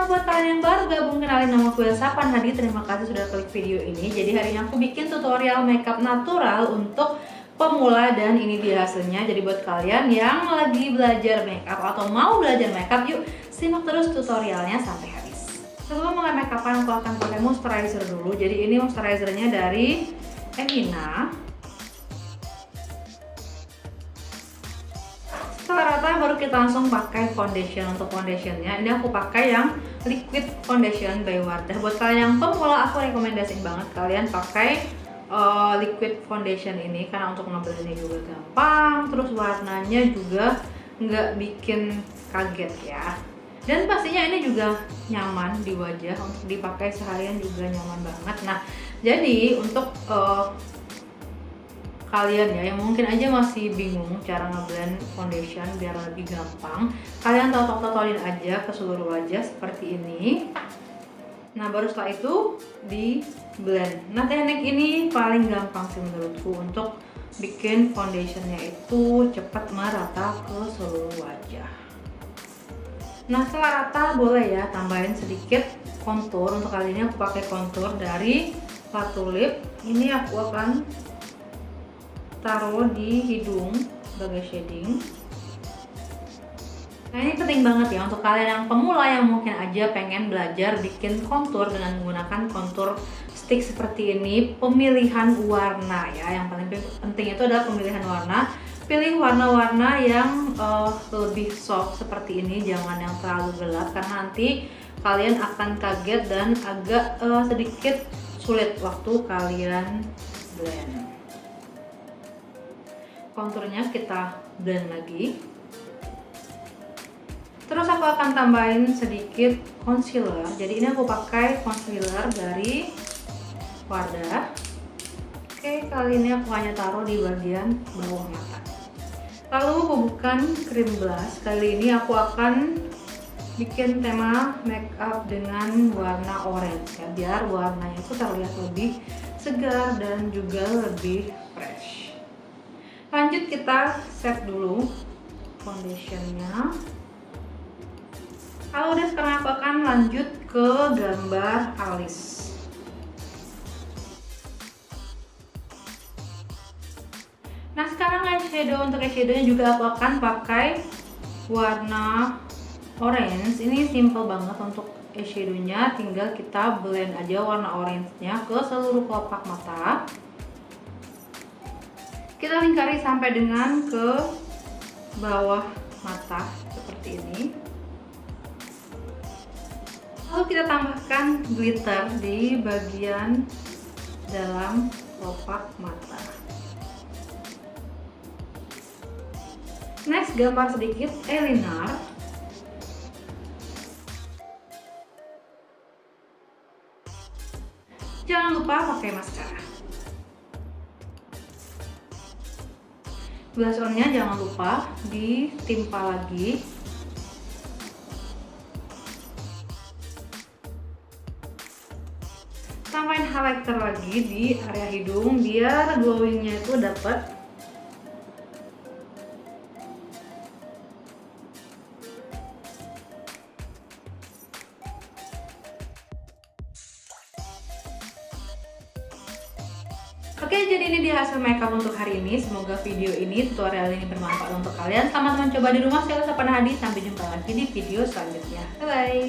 buat kalian yang baru gabung, kenalin nama aku Elsa Panhadi. Terima kasih sudah klik video ini. Jadi hari ini aku bikin tutorial makeup natural untuk pemula dan ini dia hasilnya. Jadi buat kalian yang lagi belajar makeup atau mau belajar makeup, yuk simak terus tutorialnya sampai habis. Sebelum mulai makeupan aku akan pakai moisturizer dulu. Jadi ini moisturizernya dari Emina. Setelah rata baru kita langsung pakai foundation. Untuk foundationnya ini aku pakai yang liquid foundation by Wardah. Buat kalian yang pemula aku rekomendasiin banget kalian pakai liquid foundation ini karena untuk ngeblendnya juga gampang, terus warnanya juga nggak bikin kaget ya. Dan pastinya ini juga nyaman di wajah, untuk dipakai seharian juga nyaman banget. Nah, jadi untuk kalian ya yang mungkin aja masih bingung cara ngeblend foundation biar lebih gampang, kalian total-totalin aja ke seluruh wajah seperti ini. Nah, baru setelah itu di blend. Nah, teknik ini paling gampang sih menurutku untuk bikin foundationnya itu cepat merata ke seluruh wajah. Nah, setelah rata boleh ya tambahin sedikit kontur. Untuk kali ini aku pakai kontur dari Latu Lip. Ini aku akan taruh di hidung sebagai shading. Nah, ini penting banget ya untuk kalian yang pemula yang mungkin aja pengen belajar bikin kontur dengan menggunakan kontur stick seperti ini. Pemilihan warna ya, yang paling penting itu adalah pemilihan warna. Pilih warna-warna yang lebih soft seperti ini, jangan yang terlalu gelap karena nanti kalian akan kaget dan agak sedikit sulit waktu kalian blend. Konturnya kita blend lagi. Terus aku akan tambahin sedikit concealer. Jadi ini aku pakai concealer dari Wardah. Oke, kali ini aku hanya taruh di bagian bawah mata. Lalu bubuhkan krim blush. Kali ini aku akan bikin tema makeup dengan warna orange ya, biar warnanya itu terlihat lebih segar dan juga lebih fresh. Lanjut kita set dulu foundationnya. Kalau udah, sekarang aku akan lanjut ke gambar alis. Nah, sekarang eyeshadow. Untuk eyeshadownya juga aku akan pakai warna orange. Ini simple banget untuk eyeshadownya, tinggal kita blend aja warna orange-nya ke seluruh kelopak mata. Kita lingkari sampai dengan ke bawah mata seperti ini. Lalu kita tambahkan glitter di bagian dalam kelopak mata. Next, gambar sedikit eyeliner. Jangan lupa pakai maskara. Blush on-nya jangan lupa ditimpa lagi. Tambahin highlighter lagi di area hidung biar glowingnya itu dapat. Oke, jadi ini dia hasil makeup untuk hari ini. Semoga video ini, tutorial ini bermanfaat untuk kalian. Selamat mencoba di rumah. Saya Elsa Panhadi. Sampai jumpa lagi di video selanjutnya. Bye bye.